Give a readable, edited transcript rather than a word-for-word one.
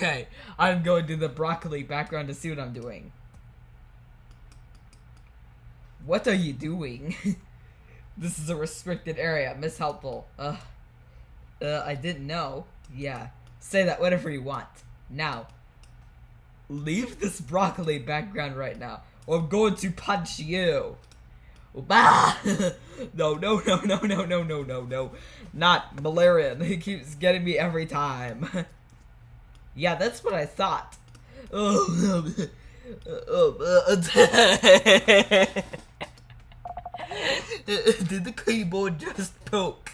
Okay, I'm going to the broccoli background to see what I'm doing. What are you doing? This is a restricted area. Miss Helpful. I didn't know. Yeah. Say that whatever you want. Now, leave this broccoli background right now, or I'm going to punch you. Bah! No. Not Malairion. He keeps getting me every time. Yeah, that's what I thought. Did the keyboard just poke?